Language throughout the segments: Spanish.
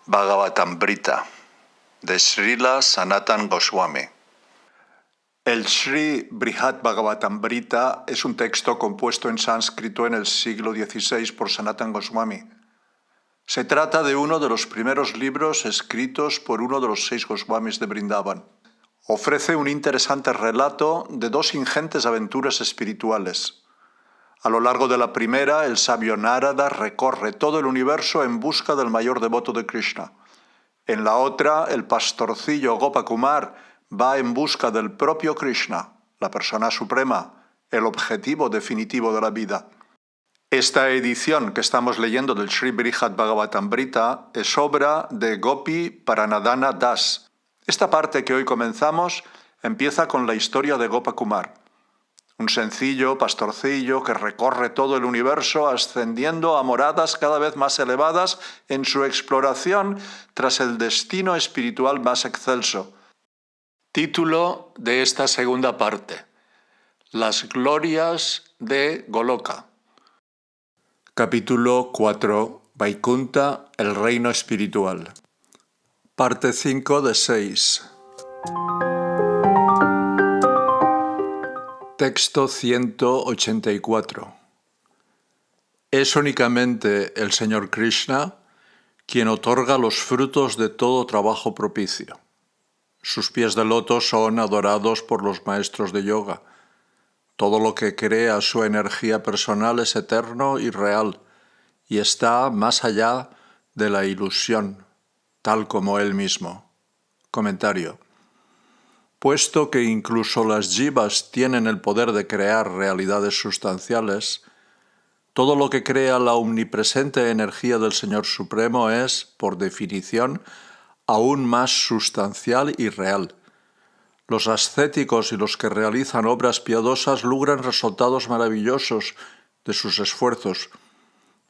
Bhagavatamrita, de Srila Sanatan Goswami. El Sri Brihad Bhagavatamrita es un texto compuesto en sánscrito en el siglo XVI por Sanatan Goswami. Se trata de uno de los primeros libros escritos por uno de los 6 Goswamis de Vrindavan. Ofrece un interesante relato de 2 ingentes aventuras espirituales. A lo largo de la primera, el sabio Narada recorre todo el universo en busca del mayor devoto de Krishna. En la otra, el pastorcillo Gopakumar va en busca del propio Krishna, la persona suprema, el objetivo definitivo de la vida. Esta edición que estamos leyendo del Sri Brihad Bhagavatamrita es obra de Gopi Paranadhana Das. Esta parte que hoy comenzamos empieza con la historia de Gopakumar, un sencillo pastorcillo que recorre todo el universo ascendiendo a moradas cada vez más elevadas en su exploración tras el destino espiritual más excelso. Título de esta segunda parte: Las glorias de Goloka. Capítulo 4. Vaikunta, el reino espiritual. Parte 5 de 6. Texto 184. Es únicamente el Señor Krishna quien otorga los frutos de todo trabajo propicio. Sus pies de loto son adorados por los maestros de yoga. Todo lo que crea su energía personal es eterno y real y está más allá de la ilusión, tal como él mismo. Comentario. Puesto que incluso las jivas tienen el poder de crear realidades sustanciales, todo lo que crea la omnipresente energía del Señor Supremo es, por definición, aún más sustancial y real. Los ascéticos y los que realizan obras piadosas logran resultados maravillosos de sus esfuerzos,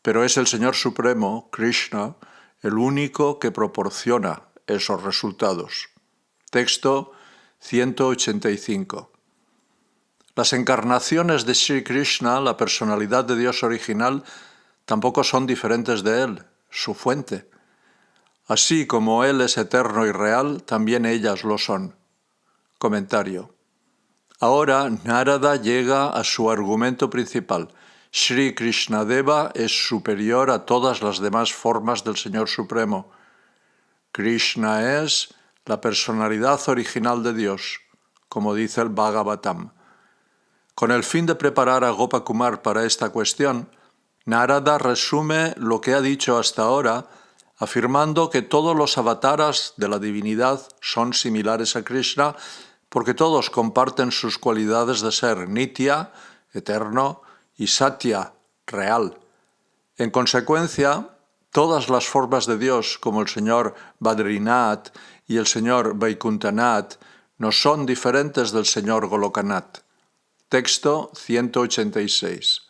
pero es el Señor Supremo, Krishna, el único que proporciona esos resultados. Texto 185. Las encarnaciones de Sri Krishna, la personalidad de Dios original, tampoco son diferentes de Él, su fuente. Así como Él es eterno y real, también ellas lo son. Comentario. Ahora Narada llega a su argumento principal. Sri Krishnadeva es superior a todas las demás formas del Señor Supremo. Krishna es la personalidad original de Dios, como dice el Bhagavatam. Con el fin de preparar a Gopakumar para esta cuestión, Narada resume lo que ha dicho hasta ahora, afirmando que todos los avataras de la divinidad son similares a Krishna porque todos comparten sus cualidades de ser nitya, eterno, y satya, real. En consecuencia, todas las formas de Dios, como el señor Badrinath y el señor Vaikuntanath, no son diferentes del señor Golokanath. Texto 186.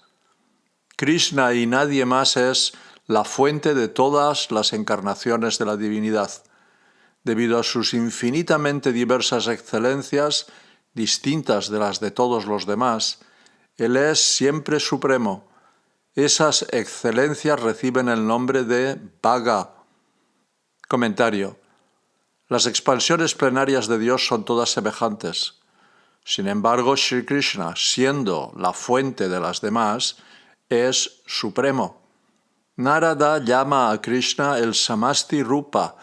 Krishna y nadie más es la fuente de todas las encarnaciones de la divinidad. Debido a sus infinitamente diversas excelencias, distintas de las de todos los demás, Él es siempre supremo. Esas excelencias reciben el nombre de Bhaga. Comentario. Las expansiones plenarias de Dios son todas semejantes. Sin embargo, Sri Krishna, siendo la fuente de las demás, es supremo. Narada llama a Krishna el Samasti Rupa,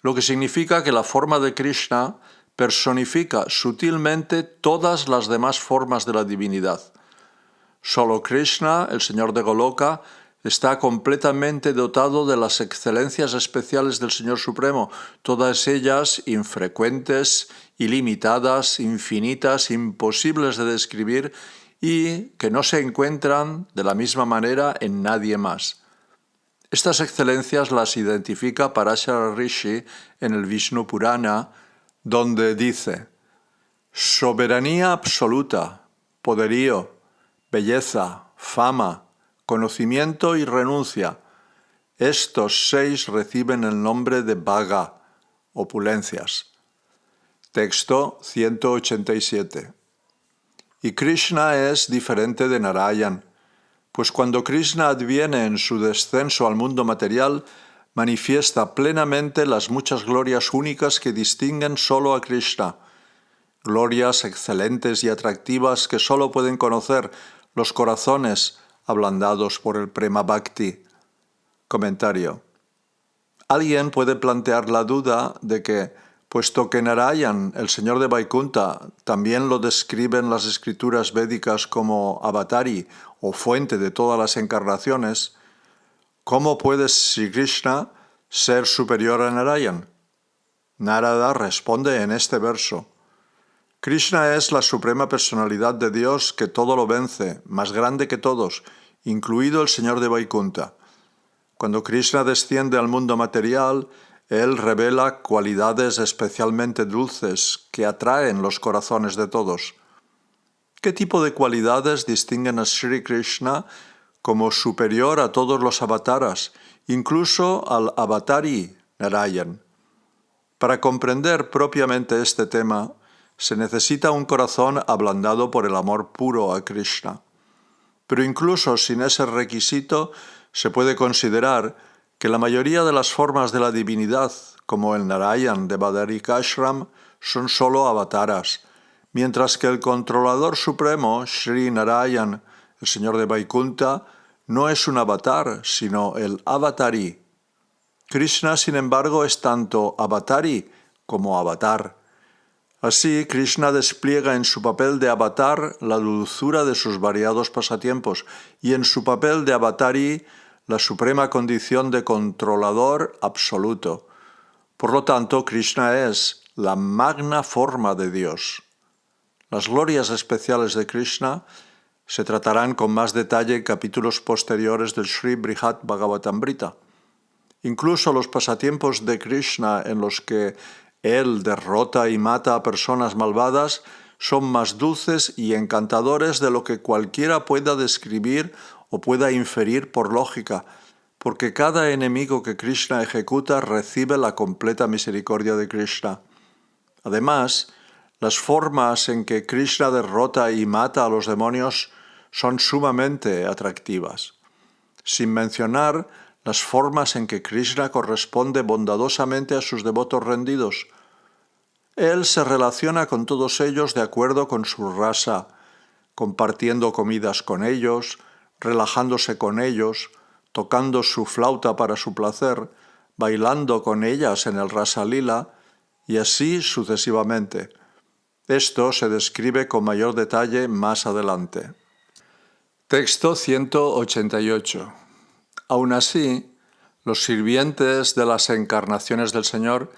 lo que significa que la forma de Krishna personifica sutilmente todas las demás formas de la divinidad. Solo Krishna, el Señor de Goloka, está completamente dotado de las excelencias especiales del Señor Supremo, todas ellas infrecuentes, ilimitadas, infinitas, imposibles de describir y que no se encuentran de la misma manera en nadie más. Estas excelencias las identifica Parashara Rishi en el Vishnu Purana, donde dice: soberanía absoluta, poderío, belleza, fama, conocimiento y renuncia. Estos 6 reciben el nombre de Bhaga, opulencias. Texto 187. Y Krishna es diferente de Narayan, pues cuando Krishna adviene en su descenso al mundo material, manifiesta plenamente las muchas glorias únicas que distinguen solo a Krishna, glorias excelentes y atractivas que solo pueden conocer los corazones ablandados por el Prema Bhakti. Comentario. Alguien puede plantear la duda de que, puesto que Narayan, el señor de Vaikunta, también lo describen las escrituras védicas como avatari o fuente de todas las encarnaciones, ¿cómo puede Sri Krishna ser superior a Narayan? Narada responde en este verso: Krishna es la suprema personalidad de Dios que todo lo vence, más grande que todos, incluido el señor de Vaikunta. Cuando Krishna desciende al mundo material, él revela cualidades especialmente dulces que atraen los corazones de todos. ¿Qué tipo de cualidades distinguen a Sri Krishna como superior a todos los avataras, incluso al avatari Narayan? Para comprender propiamente este tema, se necesita un corazón ablandado por el amor puro a Krishna. Pero incluso sin ese requisito, se puede considerar que la mayoría de las formas de la divinidad, como el Narayan de Badarikashram, son solo avataras, mientras que el controlador supremo, Sri Narayan, el señor de Vaikunta, no es un avatar, sino el avatari. Krishna, sin embargo, es tanto avatari como avatar. Así, Krishna despliega en su papel de avatar la dulzura de sus variados pasatiempos y en su papel de avatari la suprema condición de controlador absoluto. Por lo tanto, Krishna es la magna forma de Dios. Las glorias especiales de Krishna se tratarán con más detalle en capítulos posteriores del Sri Brihad Bhagavatamrita. Incluso los pasatiempos de Krishna en los que él derrota y mata a personas malvadas son más dulces y encantadores de lo que cualquiera pueda describir o pueda inferir por lógica, porque cada enemigo que Krishna ejecuta recibe la completa misericordia de Krishna. Además, las formas en que Krishna derrota y mata a los demonios son sumamente atractivas, sin mencionar las formas en que Krishna corresponde bondadosamente a sus devotos rendidos. Él se relaciona con todos ellos de acuerdo con su rasa, compartiendo comidas con ellos, relajándose con ellos, tocando su flauta para su placer, bailando con ellas en el Rasa Lila, y así sucesivamente. Esto se describe con mayor detalle más adelante. Texto 188. Aun así, los sirvientes de las encarnaciones del Señor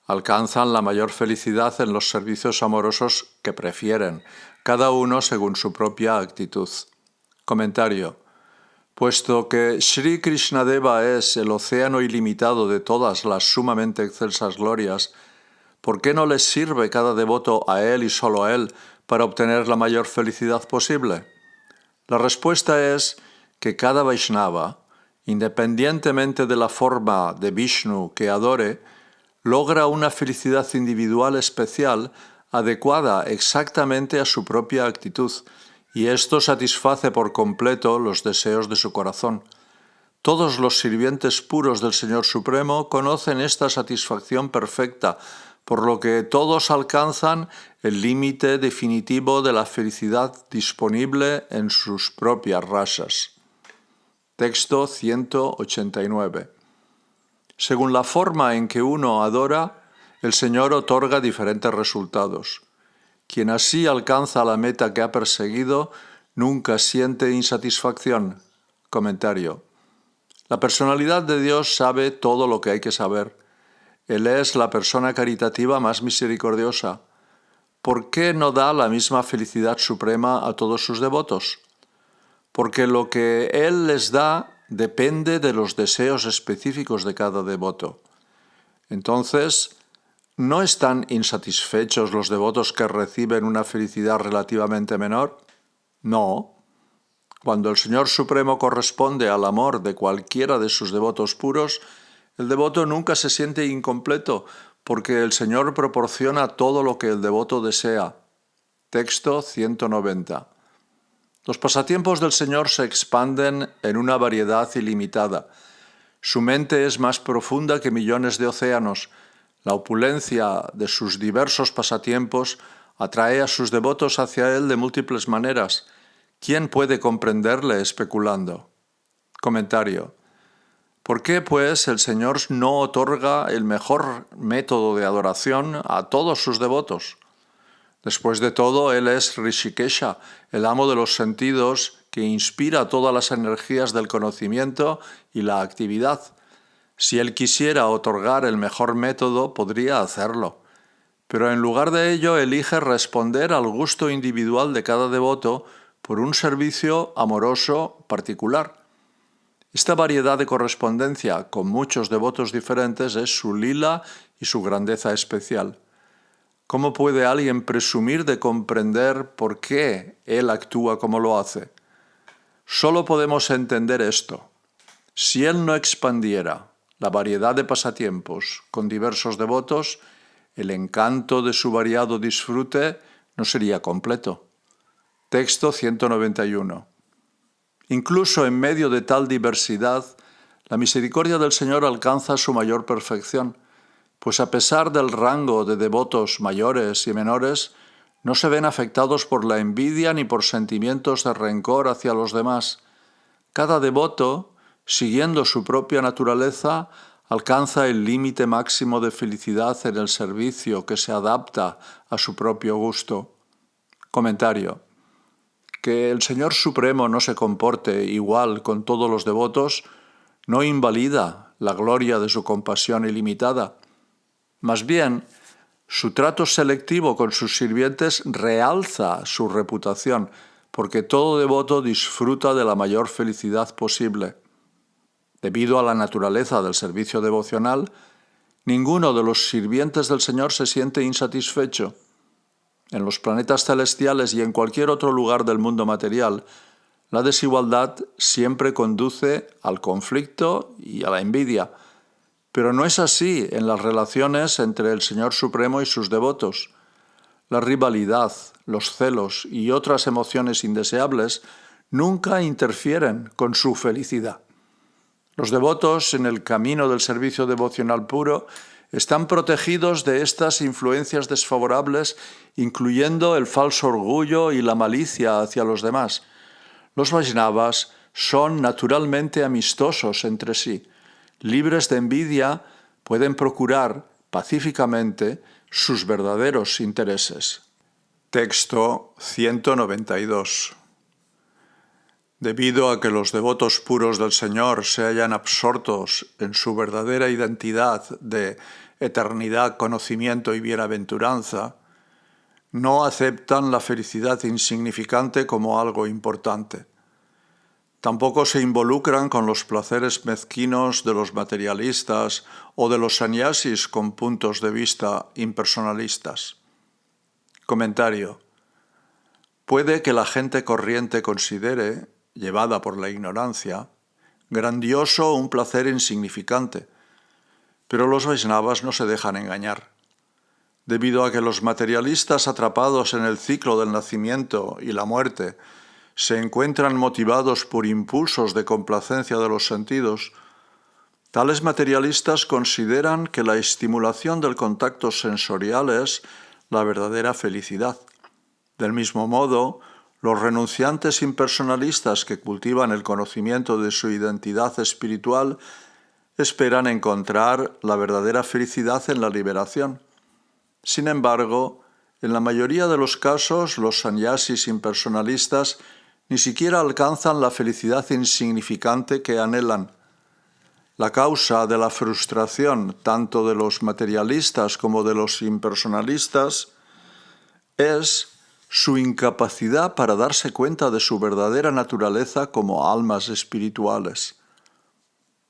alcanzan la mayor felicidad en los servicios amorosos que prefieren, cada uno según su propia actitud. Comentario. Puesto que Sri Krishnadeva es el océano ilimitado de todas las sumamente excelsas glorias, ¿por qué no les sirve cada devoto a él y solo a él para obtener la mayor felicidad posible? La respuesta es que cada Vaishnava, independientemente de la forma de Vishnu que adore, logra una felicidad individual especial adecuada exactamente a su propia actitud, y esto satisface por completo los deseos de su corazón. Todos los sirvientes puros del Señor Supremo conocen esta satisfacción perfecta, por lo que todos alcanzan el límite definitivo de la felicidad disponible en sus propias rasas. Texto 189. Según la forma en que uno adora, el Señor otorga diferentes resultados. Quien así alcanza la meta que ha perseguido, nunca siente insatisfacción. Comentario. La personalidad de Dios sabe todo lo que hay que saber. Él es la persona caritativa más misericordiosa. ¿Por qué no da la misma felicidad suprema a todos sus devotos? Porque lo que Él les da depende de los deseos específicos de cada devoto. Entonces, ¿no están insatisfechos los devotos que reciben una felicidad relativamente menor? No. Cuando el Señor Supremo corresponde al amor de cualquiera de sus devotos puros, el devoto nunca se siente incompleto, porque el Señor proporciona todo lo que el devoto desea. Texto 190. Los pasatiempos del Señor se expanden en una variedad ilimitada. Su mente es más profunda que millones de océanos. La opulencia de sus diversos pasatiempos atrae a sus devotos hacia él de múltiples maneras. ¿Quién puede comprenderle especulando? Comentario. ¿Por qué, pues, el Señor no otorga el mejor método de adoración a todos sus devotos? Después de todo, Él es Rishikesha, el amo de los sentidos que inspira todas las energías del conocimiento y la actividad. Si Él quisiera otorgar el mejor método, podría hacerlo. Pero en lugar de ello, elige responder al gusto individual de cada devoto por un servicio amoroso particular. Esta variedad de correspondencia con muchos devotos diferentes es su lila y su grandeza especial. ¿Cómo puede alguien presumir de comprender por qué él actúa como lo hace? Solo podemos entender esto. Si él no expandiera la variedad de pasatiempos con diversos devotos, el encanto de su variado disfrute no sería completo. Texto 191. Incluso en medio de tal diversidad, la misericordia del Señor alcanza su mayor perfección, pues a pesar del rango de devotos mayores y menores, no se ven afectados por la envidia ni por sentimientos de rencor hacia los demás. Cada devoto, siguiendo su propia naturaleza, alcanza el límite máximo de felicidad en el servicio que se adapta a su propio gusto. Comentario. Que el Señor Supremo no se comporte igual con todos los devotos no invalida la gloria de su compasión ilimitada. Más bien, su trato selectivo con sus sirvientes realza su reputación, porque todo devoto disfruta de la mayor felicidad posible. Debido a la naturaleza del servicio devocional, ninguno de los sirvientes del Señor se siente insatisfecho. En los planetas celestiales y en cualquier otro lugar del mundo material, la desigualdad siempre conduce al conflicto y a la envidia. Pero no es así en las relaciones entre el Señor Supremo y sus devotos. La rivalidad, los celos y otras emociones indeseables nunca interfieren con su felicidad. Los devotos en el camino del servicio devocional puro están protegidos de estas influencias desfavorables, incluyendo el falso orgullo y la malicia hacia los demás. Los Vaishnavas son naturalmente amistosos entre sí. Libres de envidia, pueden procurar pacíficamente sus verdaderos intereses. Texto 192. Debido a que los devotos puros del Señor se hallan absortos en su verdadera identidad de eternidad, conocimiento y bienaventuranza, no aceptan la felicidad insignificante como algo importante. Tampoco se involucran con los placeres mezquinos de los materialistas o de los sannyasis con puntos de vista impersonalistas. Comentario. Puede que la gente corriente considere, llevada por la ignorancia, grandioso un placer insignificante, pero los Vaishnavas no se dejan engañar. Debido a que los materialistas atrapados en el ciclo del nacimiento y la muerte se encuentran motivados por impulsos de complacencia de los sentidos, tales materialistas consideran que la estimulación del contacto sensorial es la verdadera felicidad. Del mismo modo, los renunciantes impersonalistas que cultivan el conocimiento de su identidad espiritual esperan encontrar la verdadera felicidad en la liberación. Sin embargo, en la mayoría de los casos, los sannyasis impersonalistas ni siquiera alcanzan la felicidad insignificante que anhelan. La causa de la frustración tanto de los materialistas como de los impersonalistas es su incapacidad para darse cuenta de su verdadera naturaleza como almas espirituales.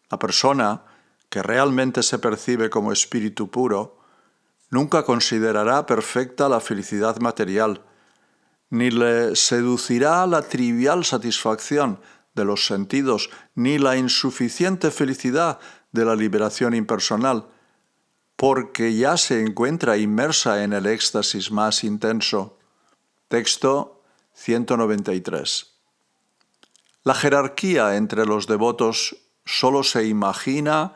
La persona que realmente se percibe como espíritu puro nunca considerará perfecta la felicidad material, ni le seducirá la trivial satisfacción de los sentidos, ni la insuficiente felicidad de la liberación impersonal, porque ya se encuentra inmersa en el éxtasis más intenso. Texto 193. La jerarquía entre los devotos solo se imagina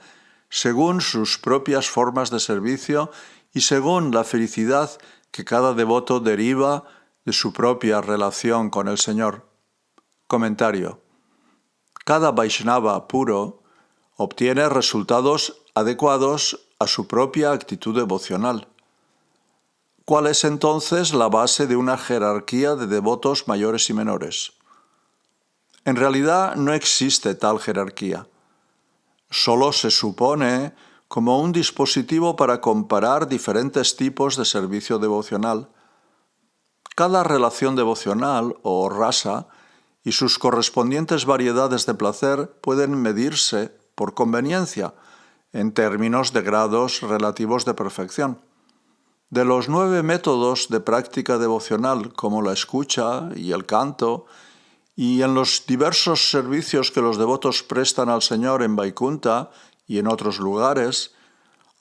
según sus propias formas de servicio y según la felicidad que cada devoto deriva de su propia relación con el Señor. Comentario. Cada Vaishnava puro obtiene resultados adecuados a su propia actitud devocional. ¿Cuál es entonces la base de una jerarquía de devotos mayores y menores? En realidad no existe tal jerarquía. Solo se supone como un dispositivo para comparar diferentes tipos de servicio devocional. Cada relación devocional o rasa y sus correspondientes variedades de placer pueden medirse por conveniencia en términos de grados relativos de perfección. De los 9 métodos de práctica devocional, como la escucha y el canto, y en los diversos servicios que los devotos prestan al Señor en Vaikunta y en otros lugares,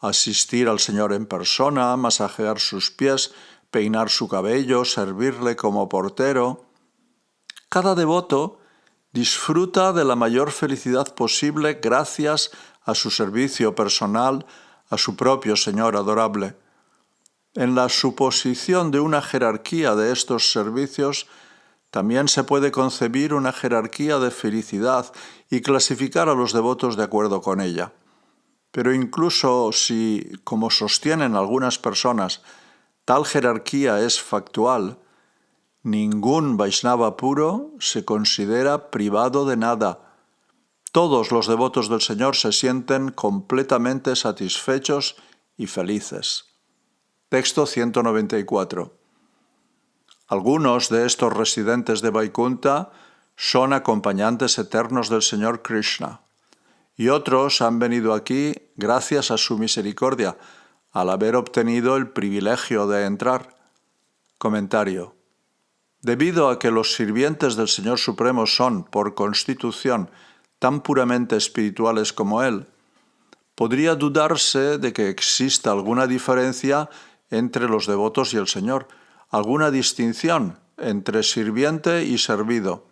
asistir al Señor en persona, masajear sus pies, peinar su cabello, servirle como portero, cada devoto disfruta de la mayor felicidad posible gracias a su servicio personal a su propio Señor adorable. En la suposición de una jerarquía de estos servicios, también se puede concebir una jerarquía de felicidad y clasificar a los devotos de acuerdo con ella. Pero incluso si, como sostienen algunas personas, tal jerarquía es factual, ningún Vaishnava puro se considera privado de nada. Todos los devotos del Señor se sienten completamente satisfechos y felices. Texto 194. Algunos de estos residentes de Vaikunta son acompañantes eternos del Señor Krishna, y otros han venido aquí gracias a su misericordia, al haber obtenido el privilegio de entrar. Comentario. Debido a que los sirvientes del Señor Supremo son, por constitución, tan puramente espirituales como Él, podría dudarse de que exista alguna diferencia entre los devotos y el Señor, alguna distinción entre sirviente y servido.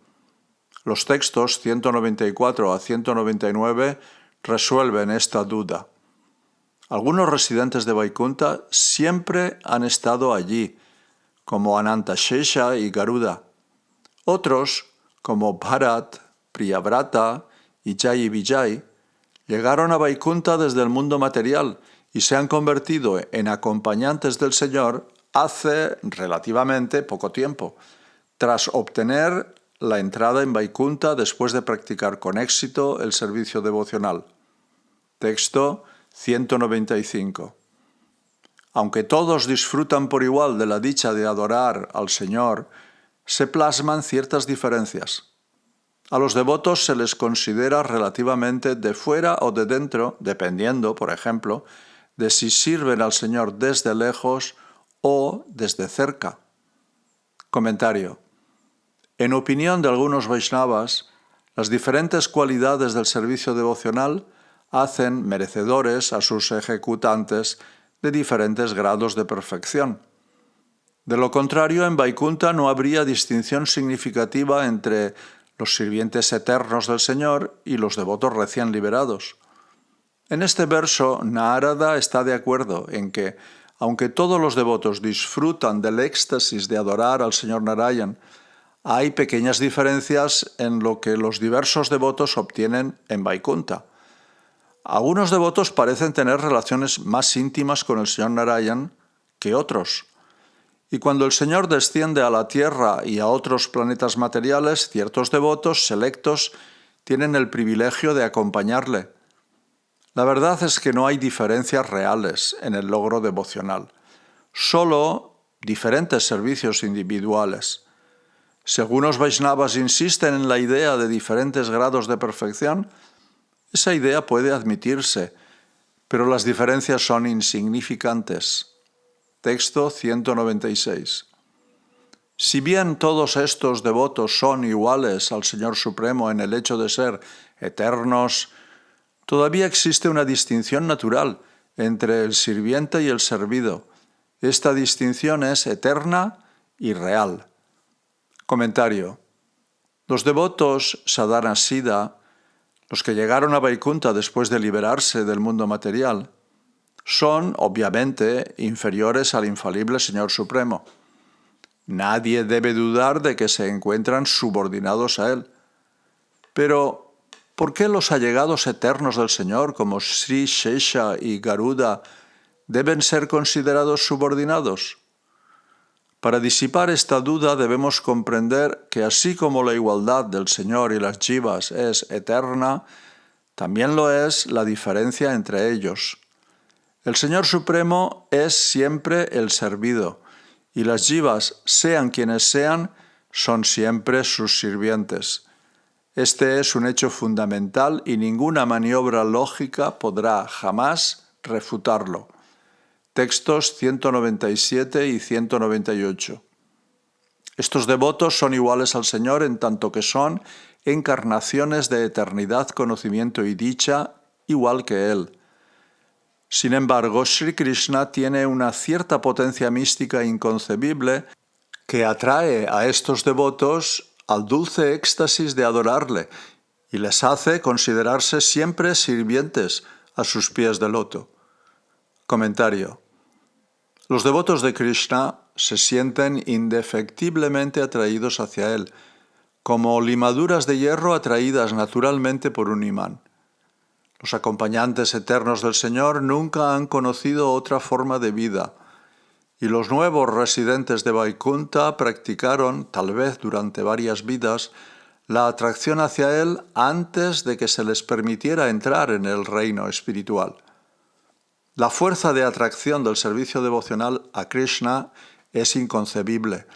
Los textos 194 a 199 resuelven esta duda. Algunos residentes de Vaikunta siempre han estado allí, como Anantashesha y Garuda. Otros, como Bharat, Priyavrata y Jai Vijay, llegaron a Vaikunta desde el mundo material y se han convertido en acompañantes del Señor hace relativamente poco tiempo, tras obtener la entrada en Vaikunta después de practicar con éxito el servicio devocional. Texto 195. Aunque todos disfrutan por igual de la dicha de adorar al Señor, se plasman ciertas diferencias. A los devotos se les considera relativamente de fuera o de dentro, dependiendo, por ejemplo, de si sirven al Señor desde lejos o desde cerca. Comentario. En opinión de algunos Vaishnavas, las diferentes cualidades del servicio devocional hacen merecedores a sus ejecutantes de diferentes grados de perfección. De lo contrario, en Vaikunta no habría distinción significativa entre los sirvientes eternos del Señor y los devotos recién liberados. En este verso, Narada está de acuerdo en que, aunque todos los devotos disfrutan del éxtasis de adorar al Señor Narayan, hay pequeñas diferencias en lo que los diversos devotos obtienen en Vaikunta. Algunos devotos parecen tener relaciones más íntimas con el Señor Narayan que otros. Y cuando el Señor desciende a la tierra y a otros planetas materiales, ciertos devotos selectos tienen el privilegio de acompañarle. La verdad es que no hay diferencias reales en el logro devocional, solo diferentes servicios individuales. Si algunos Vaishnavas insisten en la idea de diferentes grados de perfección, esa idea puede admitirse, pero las diferencias son insignificantes. Texto 196. Si bien todos estos devotos son iguales al Señor Supremo en el hecho de ser eternos, todavía existe una distinción natural entre el sirviente y el servido. Esta distinción es eterna y real. Comentario. Los devotos Sadhana Siddha, Los que llegaron a Vaikuntha después de liberarse del mundo material son, obviamente, inferiores al infalible Señor Supremo. Nadie debe dudar de que se encuentran subordinados a Él. Pero, ¿por qué los allegados eternos del Señor, como Sri Shesha y Garuda, deben ser considerados subordinados? Para disipar esta duda debemos comprender que así como la igualdad del Señor y las jivas es eterna, también lo es la diferencia entre ellos. El Señor Supremo es siempre el servido, y las jivas, sean quienes sean, son siempre sus sirvientes. Este es un hecho fundamental y ninguna maniobra lógica podrá jamás refutarlo. Textos 197 y 198. Estos devotos son iguales al Señor en tanto que son encarnaciones de eternidad, conocimiento y dicha, igual que Él. Sin embargo, Sri Krishna tiene una cierta potencia mística inconcebible que atrae a estos devotos al dulce éxtasis de adorarle y les hace considerarse siempre sirvientes a sus pies de loto. Comentario. Los devotos de Krishna se sienten indefectiblemente atraídos hacia Él, como limaduras de hierro atraídas naturalmente por un imán. Los acompañantes eternos del Señor nunca han conocido otra forma de vida, y los nuevos residentes de Vaikuntha practicaron, tal vez durante varias vidas, la atracción hacia Él antes de que se les permitiera entrar en el reino espiritual. La fuerza de atracción del servicio devocional a Krishna es inconcebible.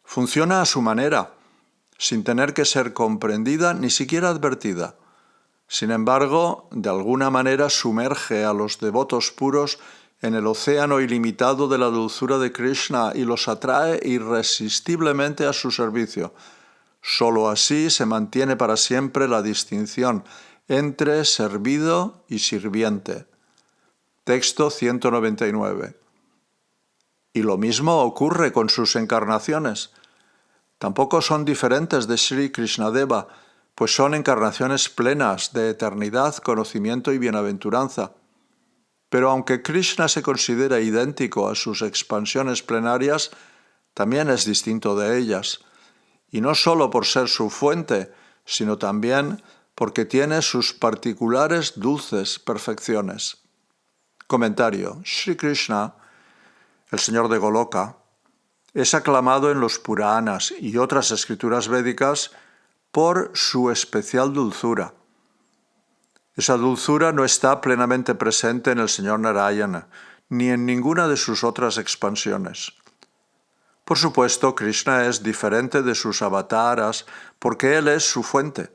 Funciona a su manera, sin tener que ser comprendida ni siquiera advertida. Sin embargo, de alguna manera sumerge a los devotos puros en el océano ilimitado de la dulzura de Krishna y los atrae irresistiblemente a su servicio. Solo así se mantiene para siempre la distinción entre servido y sirviente. Texto 199. Y lo mismo ocurre con sus encarnaciones. Tampoco son diferentes de Sri Krishnadeva, pues son encarnaciones plenas de eternidad, conocimiento y bienaventuranza. Pero aunque Krishna se considera idéntico a sus expansiones plenarias, también es distinto de ellas, y no solo por ser su fuente, sino también porque tiene sus particulares dulces perfecciones. Comentario. Sri Krishna, el Señor de Goloka, es aclamado en los Puranas y otras escrituras védicas por su especial dulzura. Esa dulzura no está plenamente presente en el Señor Narayana, ni en ninguna de sus otras expansiones. Por supuesto, Krishna es diferente de sus avataras porque Él es su fuente.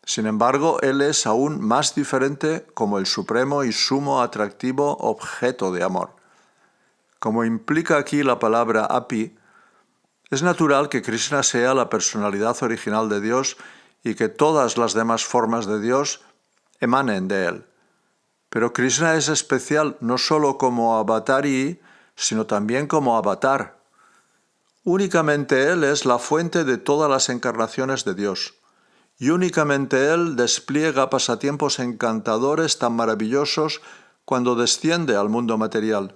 Sin embargo, Él es aún más diferente como el supremo y sumo atractivo objeto de amor. Como implica aquí la palabra api, es natural que Krishna sea la personalidad original de Dios y que todas las demás formas de Dios emanen de Él. Pero Krishna es especial no solo como avatari, sino también como avatar. Únicamente Él es la fuente de todas las encarnaciones de Dios. Y únicamente Él despliega pasatiempos encantadores tan maravillosos cuando desciende al mundo material.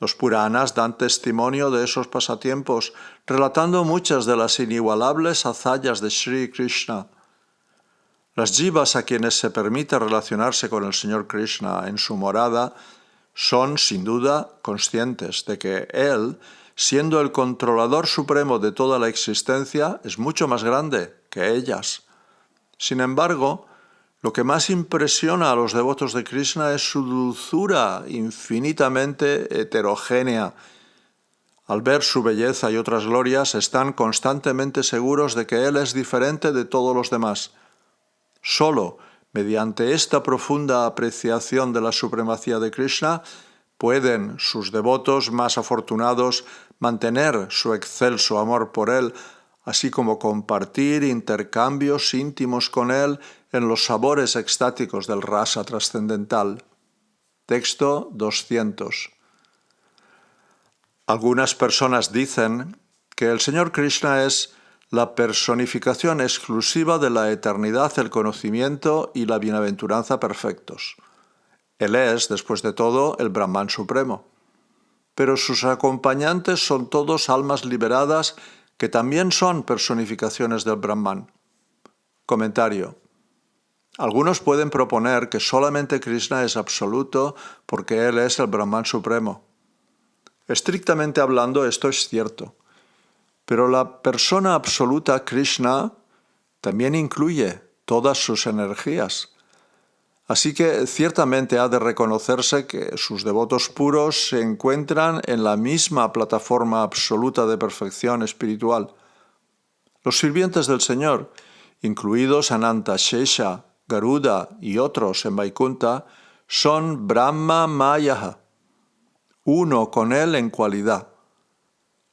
Los Puranas dan testimonio de esos pasatiempos, relatando muchas de las inigualables hazañas de Sri Krishna. Las jivas a quienes se permite relacionarse con el Señor Krishna en su morada son, sin duda, conscientes de que Él, siendo el controlador supremo de toda la existencia, es mucho más grande que ellas. Sin embargo, lo que más impresiona a los devotos de Krishna es su dulzura infinitamente heterogénea. Al ver su belleza y otras glorias, están constantemente seguros de que Él es diferente de todos los demás. Solo mediante esta profunda apreciación de la supremacía de Krishna pueden sus devotos más afortunados mantener su excelso amor por Él, así como compartir intercambios íntimos con Él en los sabores extáticos del rasa trascendental. Texto 200. Algunas personas dicen que el Señor Krishna es la personificación exclusiva de la eternidad, el conocimiento y la bienaventuranza perfectos. Él es, después de todo, el Brahman supremo. Pero sus acompañantes son todos almas liberadas que también son personificaciones del Brahman. Comentario. Algunos pueden proponer que solamente Krishna es absoluto porque Él es el Brahman supremo. Estrictamente hablando, esto es cierto. Pero la persona absoluta, Krishna, también incluye todas sus energías. Así que ciertamente ha de reconocerse que sus devotos puros se encuentran en la misma plataforma absoluta de perfección espiritual. Los sirvientes del Señor, incluidos Ananta Shesha, Garuda y otros en Vaikunta, son Brahma Mayaha, uno con Él en cualidad.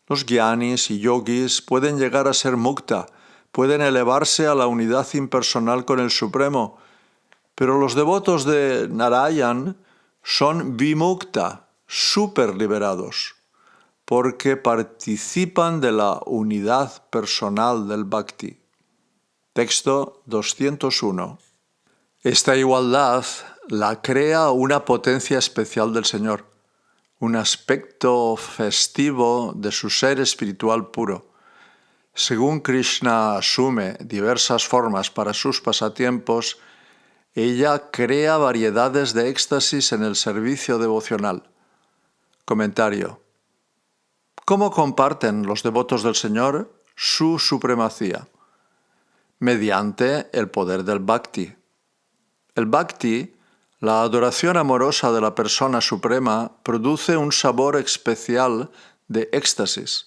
Los gyanis y yogis pueden llegar a ser mukta, pueden elevarse a la unidad impersonal con el Supremo, pero los devotos de Narayan son vimukta, súper liberados, porque participan de la unidad personal del bhakti. Texto 201. Esta igualdad la crea una potencia especial del Señor, un aspecto festivo de su ser espiritual puro. Según Krishna asume diversas formas para sus pasatiempos, ella crea variedades de éxtasis en el servicio devocional. Comentario. ¿Cómo comparten los devotos del Señor su supremacía? Mediante el poder del bhakti. El bhakti, la adoración amorosa de la persona suprema, produce un sabor especial de éxtasis.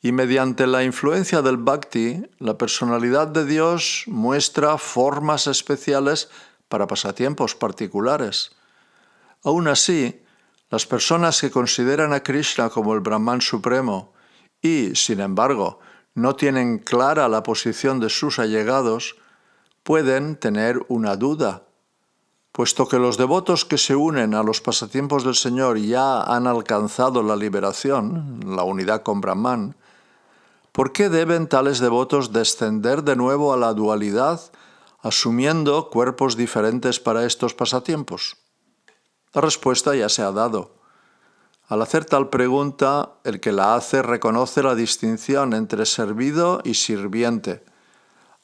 Y mediante la influencia del bhakti, la personalidad de Dios muestra formas especiales para pasatiempos particulares. Aún así, las personas que consideran a Krishna como el Brahman supremo y, sin embargo, no tienen clara la posición de sus allegados, pueden tener una duda, puesto que los devotos que se unen a los pasatiempos del Señor ya han alcanzado la liberación, la unidad con Brahman. ¿Por qué deben tales devotos descender de nuevo a la dualidad, asumiendo cuerpos diferentes para estos pasatiempos? La respuesta ya se ha dado. Al hacer tal pregunta, el que la hace reconoce la distinción entre servido y sirviente.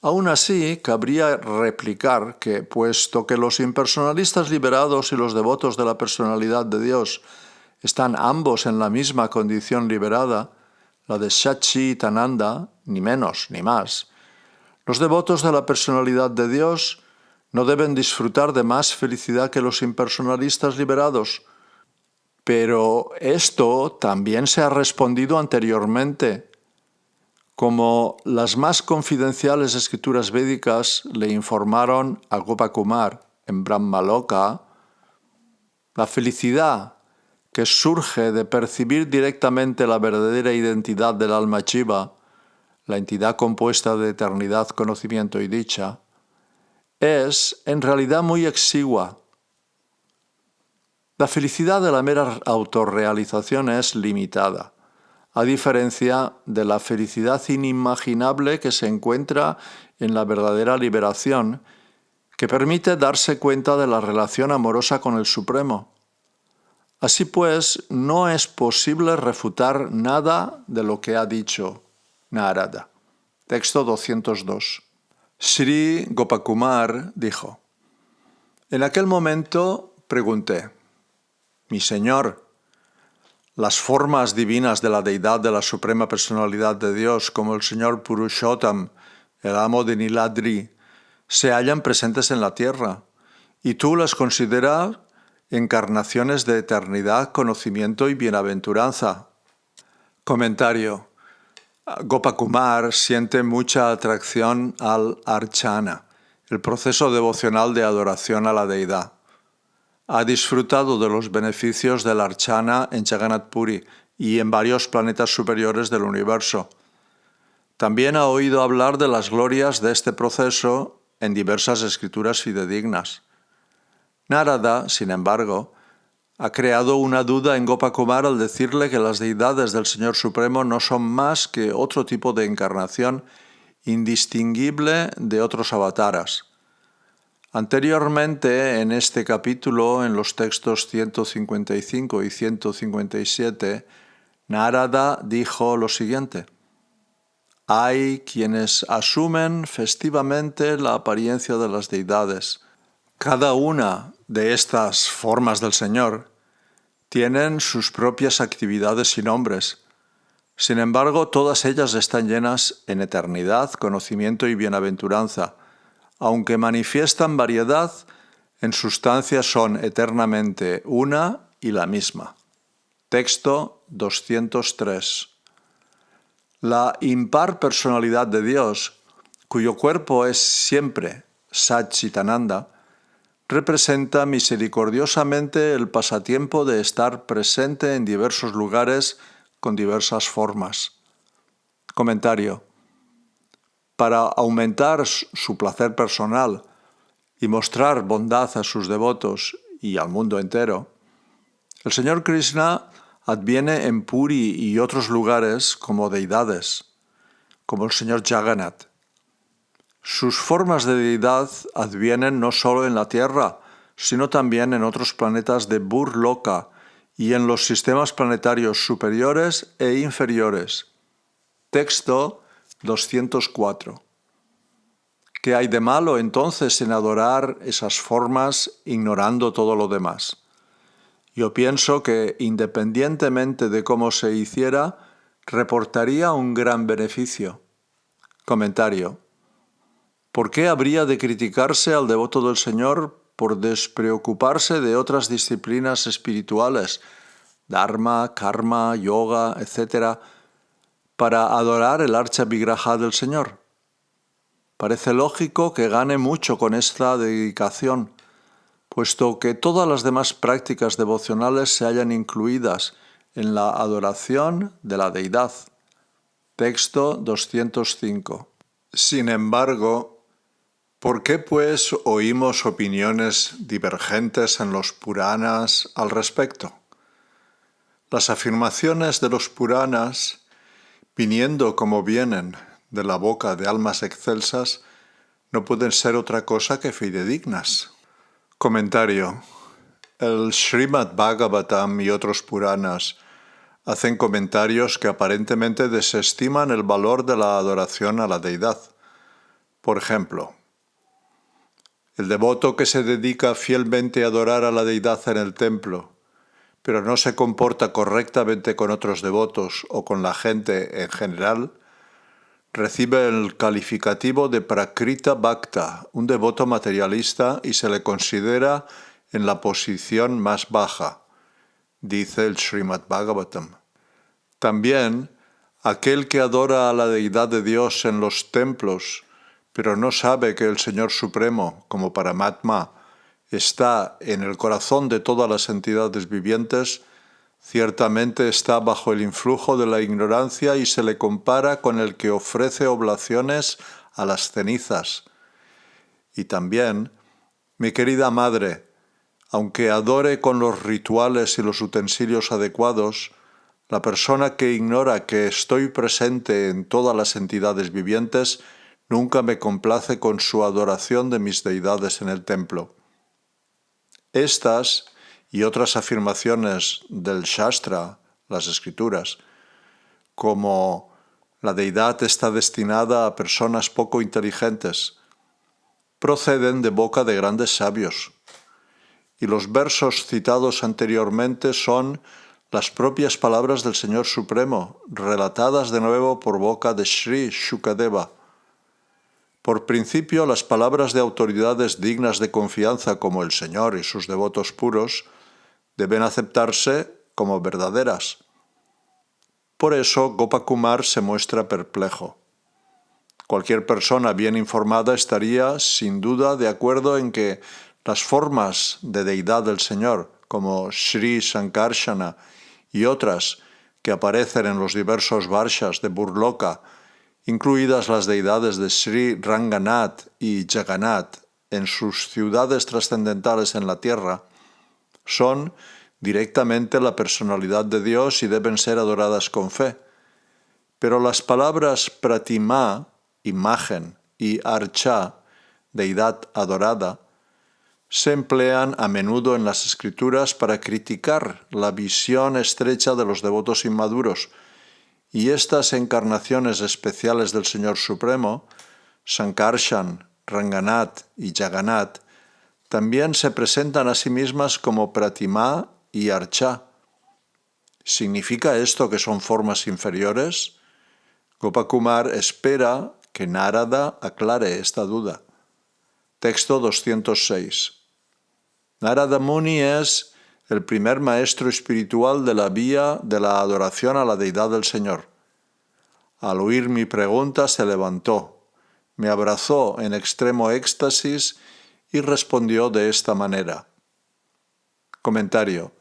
Aún así, cabría replicar que, puesto que los impersonalistas liberados y los devotos de la personalidad de Dios están ambos en la misma condición liberada, la de Satchitananda, ni menos ni más, los devotos de la personalidad de Dios no deben disfrutar de más felicidad que los impersonalistas liberados. Pero esto también se ha respondido anteriormente. Como las más confidenciales escrituras védicas le informaron a Gopakumar en Brahmaloka, la felicidad que surge de percibir directamente la verdadera identidad del alma Jiva, la entidad compuesta de eternidad, conocimiento y dicha, es en realidad muy exigua. La felicidad de la mera autorrealización es limitada, a diferencia de la felicidad inimaginable que se encuentra en la verdadera liberación, que permite darse cuenta de la relación amorosa con el Supremo. Así pues, no es posible refutar nada de lo que ha dicho Narada. Texto 202. Sri Gopakumar dijo: En aquel momento pregunté: Mi Señor, las formas divinas de la deidad de la Suprema Personalidad de Dios, como el Señor Purushottam, el amo de Niladri, se hallan presentes en la tierra, y tú las consideras encarnaciones de eternidad, conocimiento y bienaventuranza. Comentario. Gopakumar siente mucha atracción al archana, el proceso devocional de adoración a la deidad. Ha disfrutado de los beneficios del archana en Jagannath Puri y en varios planetas superiores del universo. También ha oído hablar de las glorias de este proceso en diversas escrituras fidedignas. Narada, sin embargo, Ha creado una duda en Gopakumar al decirle que las deidades del Señor Supremo no son más que otro tipo de encarnación indistinguible de otros avataras. Anteriormente, en este capítulo, en los textos 155 y 157, Narada dijo lo siguiente: hay quienes asumen festivamente la apariencia de las deidades. Cada una de estas formas del Señor tienen sus propias actividades y nombres. Sin embargo, todas ellas están llenas en eternidad, conocimiento y bienaventuranza. Aunque manifiestan variedad, en sustancia son eternamente una y la misma. Texto 203. La impar personalidad de Dios, cuyo cuerpo es siempre Satchitananda, representa misericordiosamente el pasatiempo de estar presente en diversos lugares con diversas formas. Comentario. Para aumentar su placer personal y mostrar bondad a sus devotos y al mundo entero, el Señor Krishna adviene en Puri y otros lugares como deidades, como el Señor Jagannath. Sus formas de deidad advienen no solo en la Tierra, sino también en otros planetas de Burloka y en los sistemas planetarios superiores e inferiores. Texto 204. ¿Qué hay de malo entonces en adorar esas formas ignorando todo lo demás? Yo pienso que, independientemente de cómo se hiciera, reportaría un gran beneficio. Comentario. ¿Por qué habría de criticarse al devoto del Señor por despreocuparse de otras disciplinas espirituales, dharma, karma, yoga, etc., para adorar el Archa Vigraha del Señor? Parece lógico que gane mucho con esta dedicación, puesto que todas las demás prácticas devocionales se hallan incluidas en la adoración de la deidad. Texto 205. Sin embargo, ¿por qué pues oímos opiniones divergentes en los Puranas al respecto? Las afirmaciones de los Puranas, viniendo como vienen de la boca de almas excelsas, no pueden ser otra cosa que fidedignas. Comentario. El Srimad Bhagavatam y otros Puranas hacen comentarios que aparentemente desestiman el valor de la adoración a la deidad. Por ejemplo, el devoto que se dedica fielmente a adorar a la deidad en el templo, pero no se comporta correctamente con otros devotos o con la gente en general, recibe el calificativo de Prakrita Bhakta, un devoto materialista, y se le considera en la posición más baja, dice el Srimad Bhagavatam. También, aquel que adora a la deidad de Dios en los templos, pero no sabe que el Señor Supremo, como Paramatma, está en el corazón de todas las entidades vivientes, ciertamente está bajo el influjo de la ignorancia y se le compara con el que ofrece oblaciones a las cenizas. Y también, mi querida madre, aunque adore con los rituales y los utensilios adecuados, la persona que ignora que estoy presente en todas las entidades vivientes nunca me complace con su adoración de mis deidades en el templo. Estas y otras afirmaciones del Shastra, las escrituras, como la deidad está destinada a personas poco inteligentes, proceden de boca de grandes sabios, y los versos citados anteriormente son las propias palabras del Señor Supremo, relatadas de nuevo por boca de Sri Shukadeva. Por principio, las palabras de autoridades dignas de confianza como el Señor y sus devotos puros deben aceptarse como verdaderas. Por eso, Gopakumar se muestra perplejo. Cualquier persona bien informada estaría, sin duda, de acuerdo en que las formas de deidad del Señor, como Sri Sankarsana y otras que aparecen en los diversos varshas de Burloka, incluidas las deidades de Sri Ranganath y Jagannath en sus ciudades trascendentales en la tierra, son directamente la personalidad de Dios y deben ser adoradas con fe. Pero las palabras pratimá, imagen, y archa, deidad adorada, se emplean a menudo en las Escrituras para criticar la visión estrecha de los devotos inmaduros, y estas encarnaciones especiales del Señor Supremo, Sankarshan, Ranganat y Jagannath, también se presentan a sí mismas como pratimá y archa. ¿Significa esto que son formas inferiores? Gopakumar espera que Narada aclare esta duda. Texto 206. Narada Muni es el primer maestro espiritual de la vía de la adoración a la deidad del Señor. Al oír mi pregunta se levantó, me abrazó en extremo éxtasis y respondió de esta manera. Comentario.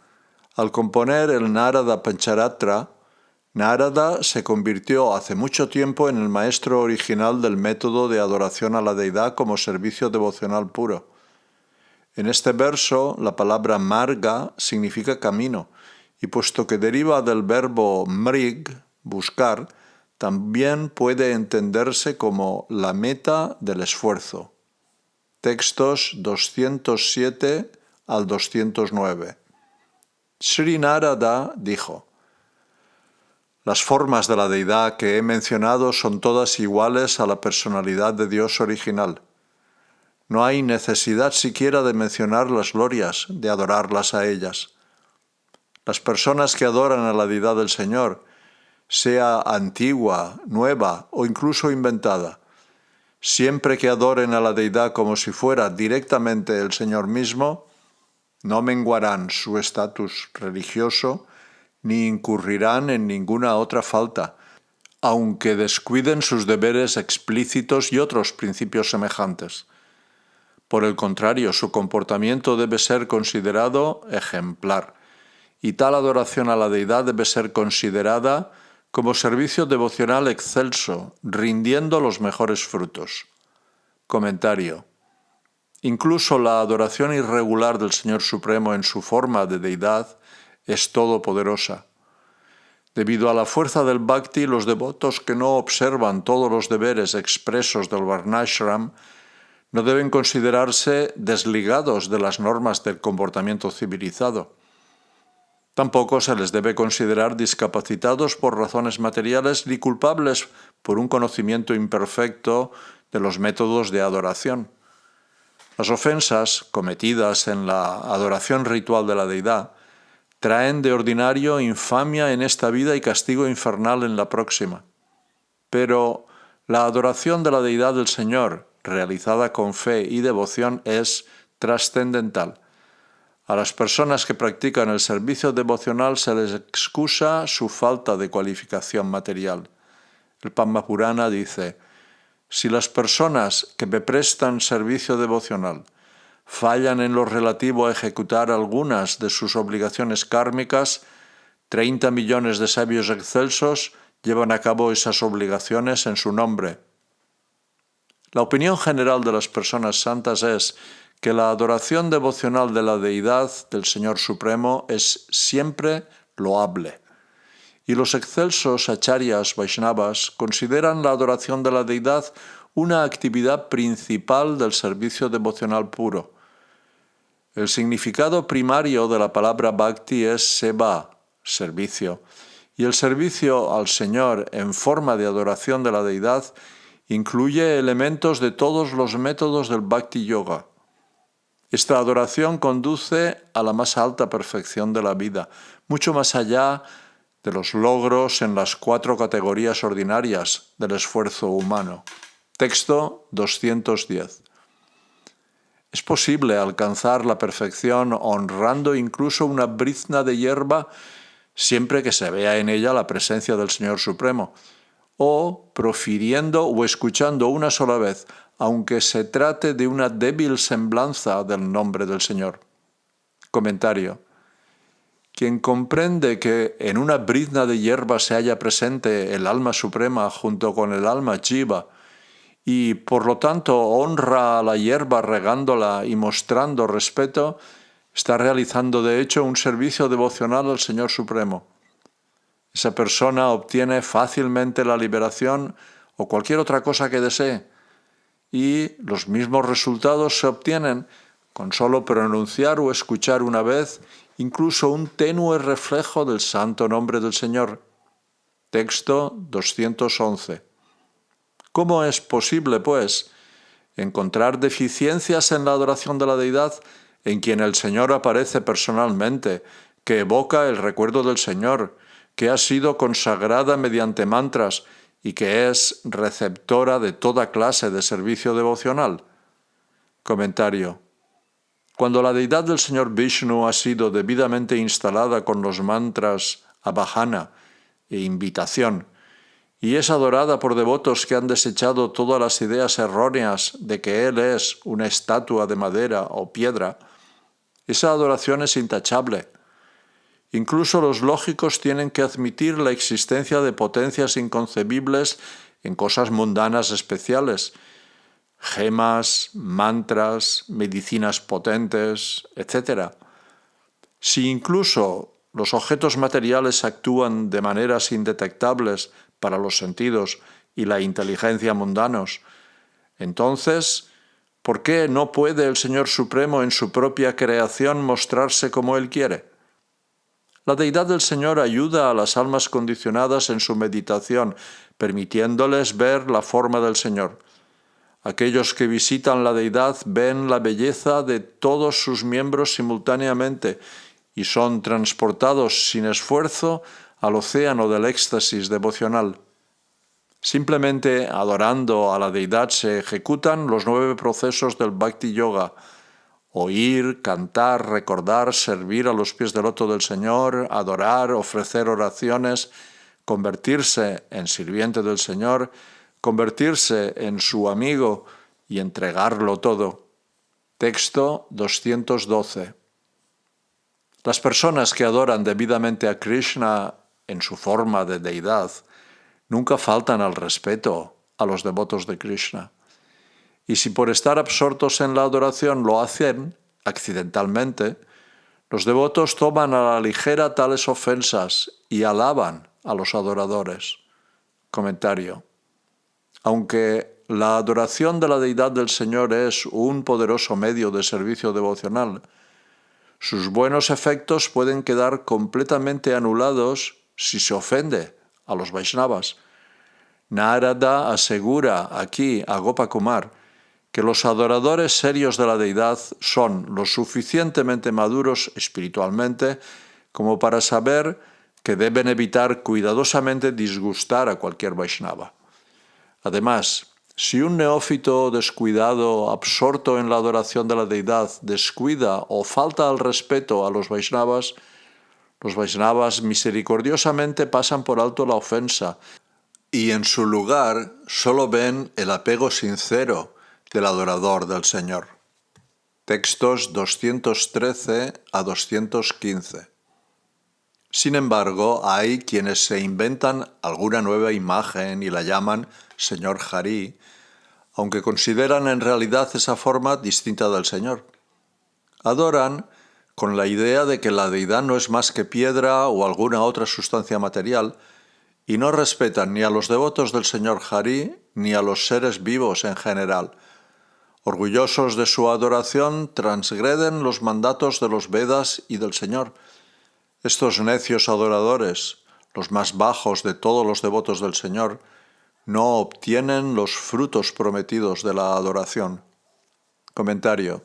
Al componer el Narada Pancharatra, Narada se convirtió hace mucho tiempo en el maestro original del método de adoración a la deidad como servicio devocional puro. En este verso, la palabra marga significa camino, y puesto que deriva del verbo mrig, buscar, también puede entenderse como la meta del esfuerzo. Textos 207 al 209. Sri Narada dijo: las formas de la deidad que he mencionado son todas iguales a la personalidad de Dios original. No hay necesidad siquiera de mencionar las glorias, de adorarlas a ellas. Las personas que adoran a la deidad del Señor, sea antigua, nueva o incluso inventada, siempre que adoren a la deidad como si fuera directamente el Señor mismo, no menguarán su estatus religioso ni incurrirán en ninguna otra falta, aunque descuiden sus deberes explícitos y otros principios semejantes. Por el contrario, su comportamiento debe ser considerado ejemplar, y tal adoración a la deidad debe ser considerada como servicio devocional excelso, rindiendo los mejores frutos. Comentario. Incluso la adoración irregular del Señor Supremo en su forma de deidad es todopoderosa. Debido a la fuerza del bhakti, los devotos que no observan todos los deberes expresos del varnashram no deben considerarse desligados de las normas del comportamiento civilizado. Tampoco se les debe considerar discapacitados por razones materiales ni culpables por un conocimiento imperfecto de los métodos de adoración. Las ofensas cometidas en la adoración ritual de la deidad traen de ordinario infamia en esta vida y castigo infernal en la próxima. Pero la adoración de la deidad del Señor, realizada con fe y devoción, es trascendental. A las personas que practican el servicio devocional se les excusa su falta de cualificación material. El Padma Purana dice: si las personas que me prestan servicio devocional fallan en lo relativo a ejecutar algunas de sus obligaciones kármicas, 30 millones de sabios excelsos llevan a cabo esas obligaciones en su nombre. La opinión general de las personas santas es que la adoración devocional de la deidad del Señor Supremo es siempre loable. Y los excelsos acharyas Vaishnavas consideran la adoración de la deidad una actividad principal del servicio devocional puro. El significado primario de la palabra bhakti es seva, servicio, y el servicio al Señor en forma de adoración de la deidad incluye elementos de todos los métodos del bhakti yoga. Esta adoración conduce a la más alta perfección de la vida, mucho más allá de los logros en las 4 categorías ordinarias del esfuerzo humano. Texto 210. Es posible alcanzar la perfección honrando incluso una brizna de hierba siempre que se vea en ella la presencia del Señor Supremo, o profiriendo o escuchando una sola vez, aunque se trate de una débil semblanza del nombre del Señor. Comentario. Quien comprende que en una brizna de hierba se halla presente el alma suprema junto con el alma jiva, y por lo tanto honra a la hierba regándola y mostrando respeto, está realizando de hecho un servicio devocional al Señor Supremo. Esa persona obtiene fácilmente la liberación o cualquier otra cosa que desee, y los mismos resultados se obtienen con solo pronunciar o escuchar una vez incluso un tenue reflejo del santo nombre del Señor. Texto 211. ¿Cómo es posible, pues, encontrar deficiencias en la adoración de la deidad en quien el Señor aparece personalmente, que evoca el recuerdo del Señor, que ha sido consagrada mediante mantras y que es receptora de toda clase de servicio devocional? Comentario. Cuando la deidad del Señor Vishnu ha sido debidamente instalada con los mantras Abhajana e invitación, y es adorada por devotos que han desechado todas las ideas erróneas de que Él es una estatua de madera o piedra, esa adoración es intachable. Incluso los lógicos tienen que admitir la existencia de potencias inconcebibles en cosas mundanas especiales, gemas, mantras, medicinas potentes, etc. Si incluso los objetos materiales actúan de maneras indetectables para los sentidos y la inteligencia mundanos, entonces, ¿por qué no puede el Señor Supremo en su propia creación mostrarse como Él quiere? La deidad del Señor ayuda a las almas condicionadas en su meditación, permitiéndoles ver la forma del Señor. Aquellos que visitan la deidad ven la belleza de todos sus miembros simultáneamente y son transportados sin esfuerzo al océano del éxtasis devocional. Simplemente adorando a la deidad se ejecutan los 9 procesos del Bhakti Yoga: oír, cantar, recordar, servir a los pies del loto del Señor, adorar, ofrecer oraciones, convertirse en sirviente del Señor, convertirse en su amigo y entregarlo todo. Texto 212. Las personas que adoran debidamente a Krishna en su forma de deidad nunca faltan al respeto a los devotos de Krishna. Y si por estar absortos en la adoración lo hacen accidentalmente, los devotos toman a la ligera tales ofensas y alaban a los adoradores. Comentario. Aunque la adoración de la deidad del Señor es un poderoso medio de servicio devocional, sus buenos efectos pueden quedar completamente anulados si se ofende a los Vaishnavas. Narada asegura aquí a Gopakumar que los adoradores serios de la deidad son lo suficientemente maduros espiritualmente como para saber que deben evitar cuidadosamente disgustar a cualquier Vaishnava. Además, si un neófito descuidado, absorto en la adoración de la deidad, descuida o falta al respeto a los Vaishnavas misericordiosamente pasan por alto la ofensa y en su lugar solo ven el apego sincero del adorador del Señor. Textos 213 a 215. Sin embargo, hay quienes se inventan alguna nueva imagen y la llaman Señor Hari, aunque consideran en realidad esa forma distinta del Señor. Adoran con la idea de que la deidad no es más que piedra o alguna otra sustancia material, y no respetan ni a los devotos del Señor Hari ni a los seres vivos en general. Orgullosos de su adoración, transgreden los mandatos de los Vedas y del Señor. Estos necios adoradores, los más bajos de todos los devotos del Señor, no obtienen los frutos prometidos de la adoración. Comentario.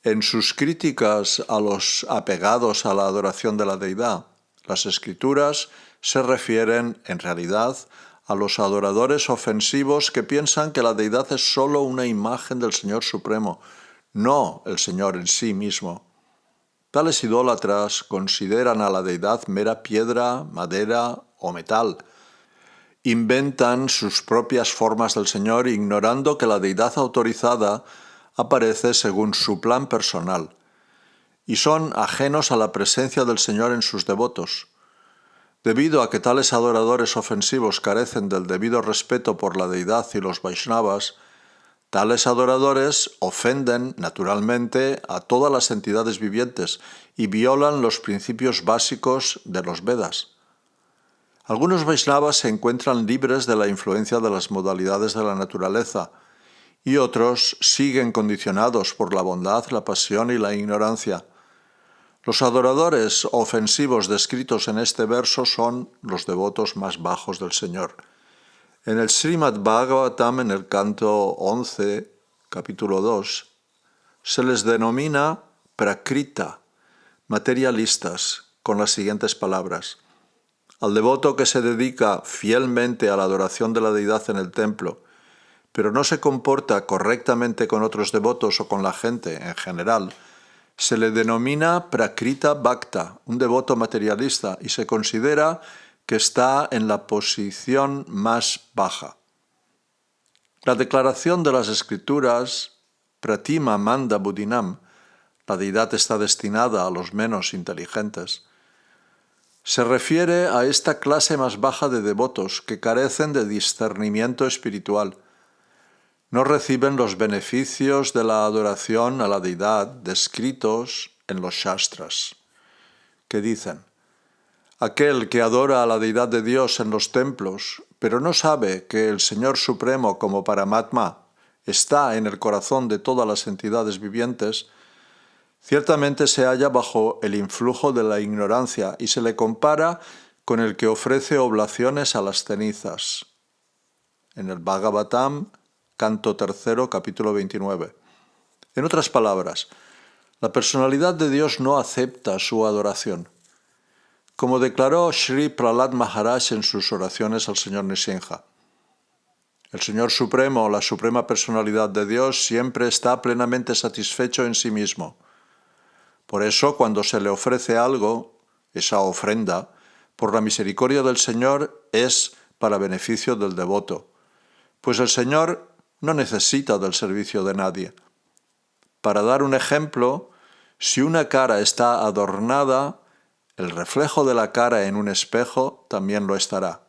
En sus críticas a los apegados a la adoración de la deidad, las Escrituras se refieren, en realidad, a los adoradores ofensivos que piensan que la deidad es solo una imagen del Señor Supremo, no el Señor en sí mismo. Tales idólatras consideran a la deidad mera piedra, madera o metal. Inventan sus propias formas del Señor ignorando que la deidad autorizada aparece según su plan personal, y son ajenos a la presencia del Señor en sus devotos. Debido a que tales adoradores ofensivos carecen del debido respeto por la deidad y los Vaishnavas, Tales adoradores ofenden, naturalmente, a todas las entidades vivientes y violan los principios básicos de los Vedas. Algunos Vaishnavas se encuentran libres de la influencia de las modalidades de la naturaleza, y otros siguen condicionados por la bondad, la pasión y la ignorancia. Los adoradores ofensivos descritos en este verso son los devotos más bajos del Señor. En el Srimad Bhagavatam, en el canto 11, capítulo 2, se les denomina prakrita, materialistas, con las siguientes palabras. Al devoto que se dedica fielmente a la adoración de la deidad en el templo, pero no se comporta correctamente con otros devotos o con la gente en general, se le denomina prakrita bhakta, un devoto materialista, y se considera que está en la posición más baja. La declaración de las Escrituras, Pratima Manda Buddhinam, la deidad está destinada a los menos inteligentes, se refiere a esta clase más baja de devotos que carecen de discernimiento espiritual. No reciben los beneficios de la adoración a la deidad descritos en los Shastras, que dicen: aquel que adora a la deidad de Dios en los templos, pero no sabe que el Señor Supremo como Paramatma está en el corazón de todas las entidades vivientes, ciertamente se halla bajo el influjo de la ignorancia y se le compara con el que ofrece oblaciones a las cenizas. En el Bhagavatam, canto 3, capítulo 29. En otras palabras, la personalidad de Dios no acepta su adoración. Como declaró Sri Prahlad Maharaj en sus oraciones al Señor Nrsimha, el Señor Supremo, la Suprema Personalidad de Dios, siempre está plenamente satisfecho en sí mismo. Por eso, cuando se le ofrece algo, esa ofrenda, por la misericordia del Señor, es para beneficio del devoto, pues el Señor no necesita del servicio de nadie. Para dar un ejemplo, si una cara está adornada, el reflejo de la cara en un espejo también lo estará.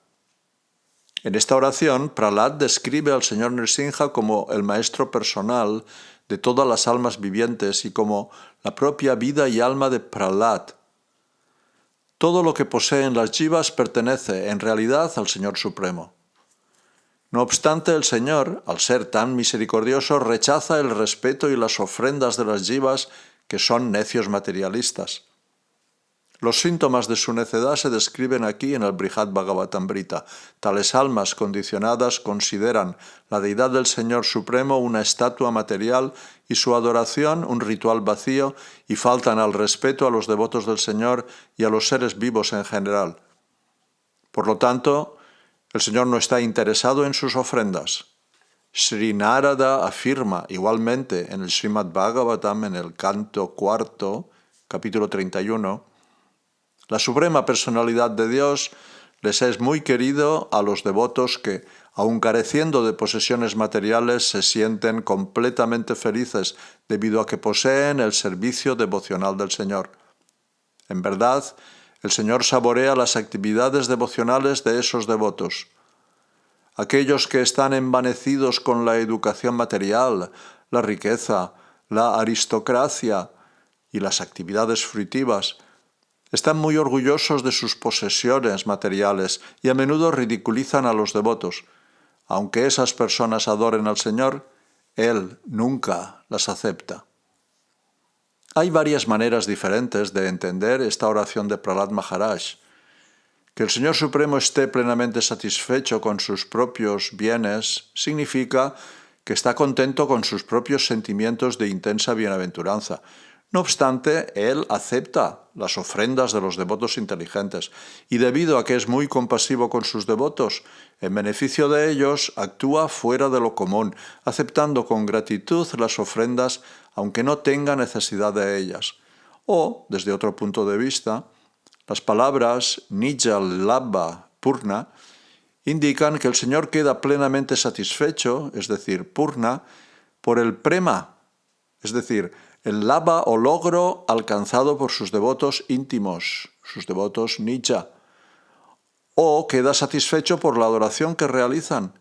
En esta oración, Prahlad describe al Señor Nrsimha como el maestro personal de todas las almas vivientes y como la propia vida y alma de Prahlad. Todo lo que poseen las jivas pertenece en realidad al Señor Supremo. No obstante, el Señor, al ser tan misericordioso, rechaza el respeto y las ofrendas de las jivas que son necios materialistas. Los síntomas de su necedad se describen aquí en el Brihad Bhagavatamrita. Tales almas condicionadas consideran la deidad del Señor Supremo una estatua material y su adoración un ritual vacío y faltan al respeto a los devotos del Señor y a los seres vivos en general. Por lo tanto, el Señor no está interesado en sus ofrendas. Sri Narada afirma igualmente en el Srimad Bhagavatam, en el canto 4, capítulo 31, la Suprema Personalidad de Dios les es muy querido a los devotos que, aun careciendo de posesiones materiales, se sienten completamente felices debido a que poseen el servicio devocional del Señor. En verdad, el Señor saborea las actividades devocionales de esos devotos. Aquellos que están envanecidos con la educación material, la riqueza, la aristocracia y las actividades fruitivas, están muy orgullosos de sus posesiones materiales y a menudo ridiculizan a los devotos. Aunque esas personas adoren al Señor, Él nunca las acepta. Hay varias maneras diferentes de entender esta oración de Prahlad Maharaj. Que el Señor Supremo esté plenamente satisfecho con sus propios bienes significa que está contento con sus propios sentimientos de intensa bienaventuranza. No obstante, Él acepta las ofrendas de los devotos inteligentes y debido a que es muy compasivo con sus devotos, en beneficio de ellos actúa fuera de lo común, aceptando con gratitud las ofrendas aunque no tenga necesidad de ellas. O, desde otro punto de vista, las palabras Nija Labha Purna indican que el Señor queda plenamente satisfecho, es decir, Purna, por el prema, es decir, el labha o logro alcanzado por sus devotos íntimos, sus devotos nija, o queda satisfecho por la adoración que realizan,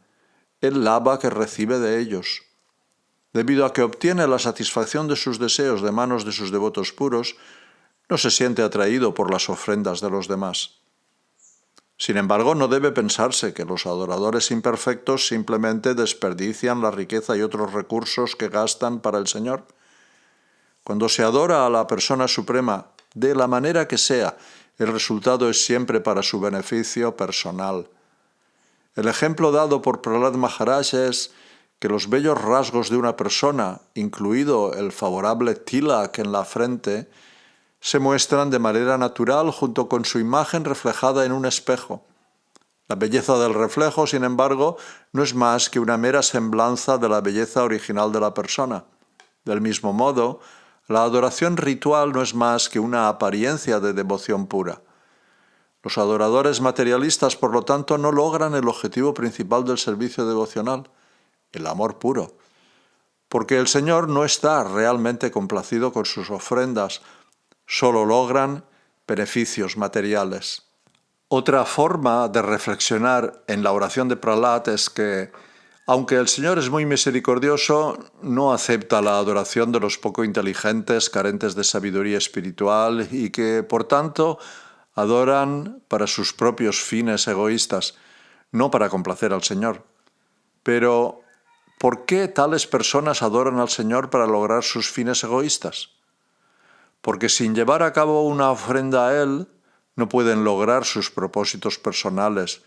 el labha que recibe de ellos. Debido a que obtiene la satisfacción de sus deseos de manos de sus devotos puros, no se siente atraído por las ofrendas de los demás. Sin embargo, no debe pensarse que los adoradores imperfectos simplemente desperdician la riqueza y otros recursos que gastan para el Señor. Cuando se adora a la persona suprema, de la manera que sea, el resultado es siempre para su beneficio personal. El ejemplo dado por Prahlad Maharaj es que los bellos rasgos de una persona, incluido el favorable tilak en la frente, se muestran de manera natural junto con su imagen reflejada en un espejo. La belleza del reflejo, sin embargo, no es más que una mera semblanza de la belleza original de la persona. Del mismo modo, la adoración ritual no es más que una apariencia de devoción pura. Los adoradores materialistas, por lo tanto, no logran el objetivo principal del servicio devocional, el amor puro, porque el Señor no está realmente complacido con sus ofrendas, solo logran beneficios materiales. Otra forma de reflexionar en la oración de Prahlad es que, aunque el Señor es muy misericordioso, no acepta la adoración de los poco inteligentes, carentes de sabiduría espiritual y que, por tanto, adoran para sus propios fines egoístas, no para complacer al Señor. Pero, ¿por qué tales personas adoran al Señor para lograr sus fines egoístas? Porque sin llevar a cabo una ofrenda a Él, no pueden lograr sus propósitos personales,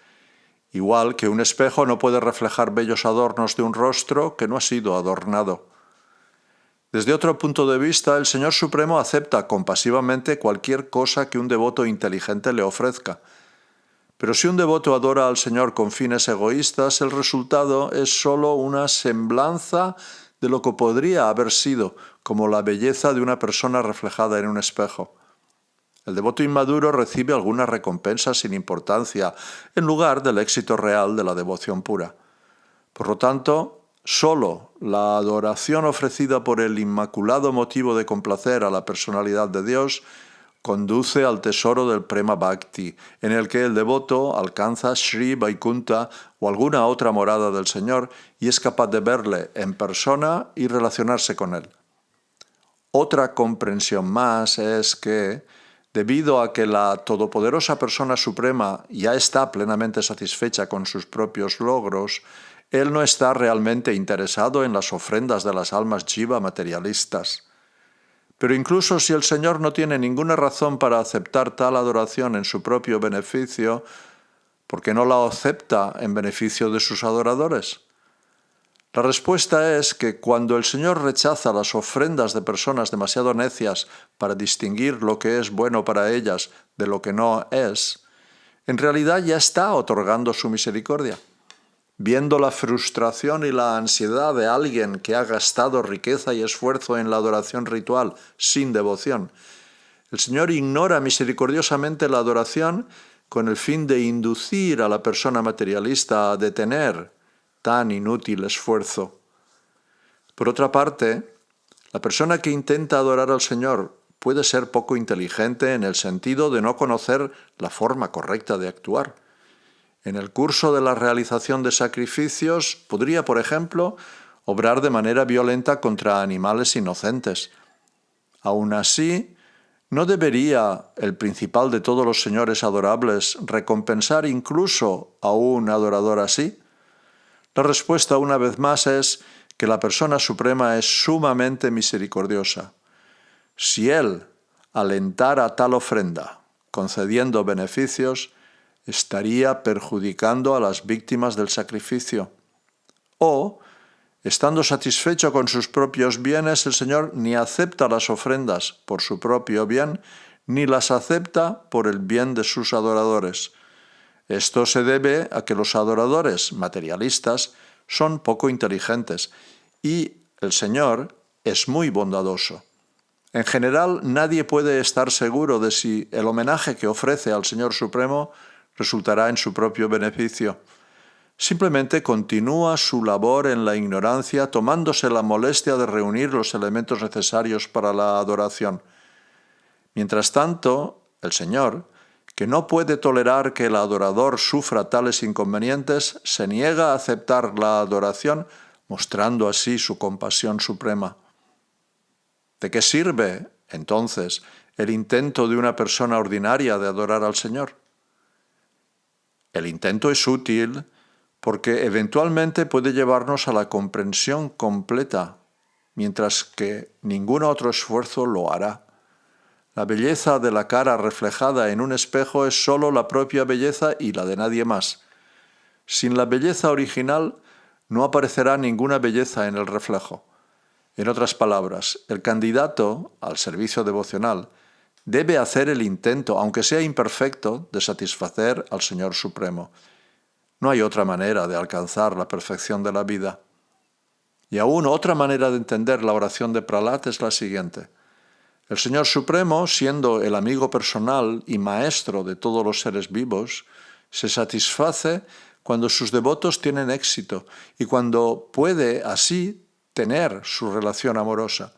igual que un espejo no puede reflejar bellos adornos de un rostro que no ha sido adornado. Desde otro punto de vista, el Señor Supremo acepta compasivamente cualquier cosa que un devoto inteligente le ofrezca. Pero si un devoto adora al Señor con fines egoístas, el resultado es solo una semblanza de lo que podría haber sido, como la belleza de una persona reflejada en un espejo. El devoto inmaduro recibe alguna recompensa sin importancia, en lugar del éxito real de la devoción pura. Por lo tanto, solo la adoración ofrecida por el inmaculado motivo de complacer a la personalidad de Dios conduce al tesoro del Prema Bhakti, en el que el devoto alcanza Sri Vaikunta o alguna otra morada del Señor y es capaz de verle en persona y relacionarse con él. Otra comprensión más es que, debido a que la todopoderosa persona suprema ya está plenamente satisfecha con sus propios logros, él no está realmente interesado en las ofrendas de las almas jiva materialistas. Pero incluso si el Señor no tiene ninguna razón para aceptar tal adoración en su propio beneficio, ¿por qué no la acepta en beneficio de sus adoradores? La respuesta es que cuando el Señor rechaza las ofrendas de personas demasiado necias para distinguir lo que es bueno para ellas de lo que no es, en realidad ya está otorgando su misericordia. Viendo la frustración y la ansiedad de alguien que ha gastado riqueza y esfuerzo en la adoración ritual sin devoción, el Señor ignora misericordiosamente la adoración con el fin de inducir a la persona materialista a detener tan inútil esfuerzo. Por otra parte, la persona que intenta adorar al Señor puede ser poco inteligente en el sentido de no conocer la forma correcta de actuar. En el curso de la realización de sacrificios podría, por ejemplo, obrar de manera violenta contra animales inocentes. Aún así, ¿no debería el principal de todos los señores adorables recompensar incluso a un adorador así? La respuesta, una vez más, es que la persona suprema es sumamente misericordiosa. Si Él alentara tal ofrenda, concediendo beneficios, estaría perjudicando a las víctimas del sacrificio. O, estando satisfecho con sus propios bienes, el Señor ni acepta las ofrendas por su propio bien, ni las acepta por el bien de sus adoradores. Esto se debe a que los adoradores materialistas son poco inteligentes y el Señor es muy bondadoso. En general, nadie puede estar seguro de si el homenaje que ofrece al Señor Supremo resultará en su propio beneficio. Simplemente continúa su labor en la ignorancia, tomándose la molestia de reunir los elementos necesarios para la adoración. Mientras tanto, el Señor, que no puede tolerar que el adorador sufra tales inconvenientes, se niega a aceptar la adoración, mostrando así su compasión suprema. ¿De qué sirve, entonces, el intento de una persona ordinaria de adorar al Señor? El intento es útil porque eventualmente puede llevarnos a la comprensión completa, mientras que ningún otro esfuerzo lo hará. La belleza de la cara reflejada en un espejo es sólo la propia belleza y la de nadie más. Sin la belleza original no aparecerá ninguna belleza en el reflejo. En otras palabras, el candidato al servicio devocional debe hacer el intento, aunque sea imperfecto, de satisfacer al Señor Supremo. No hay otra manera de alcanzar la perfección de la vida. Y aún otra manera de entender la oración de Prahlad es la siguiente. El Señor Supremo, siendo el amigo personal y maestro de todos los seres vivos, se satisface cuando sus devotos tienen éxito y cuando puede así tener su relación amorosa.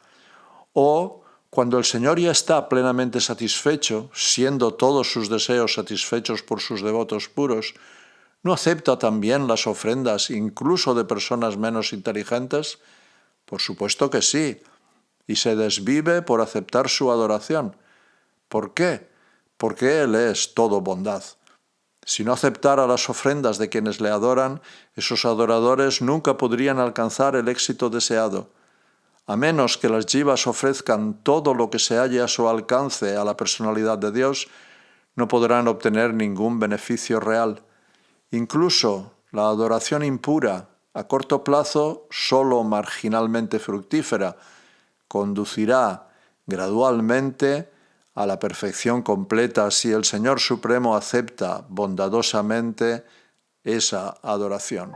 O cuando el Señor ya está plenamente satisfecho, siendo todos sus deseos satisfechos por sus devotos puros, ¿no acepta también las ofrendas incluso de personas menos inteligentes? Por supuesto que sí, y se desvive por aceptar su adoración. ¿Por qué? Porque Él es todo bondad. Si no aceptara las ofrendas de quienes le adoran, esos adoradores nunca podrían alcanzar el éxito deseado. A menos que las jivas ofrezcan todo lo que se halle a su alcance a la personalidad de Dios, no podrán obtener ningún beneficio real. Incluso la adoración impura, a corto plazo solo marginalmente fructífera, conducirá gradualmente a la perfección completa si el Señor Supremo acepta bondadosamente esa adoración.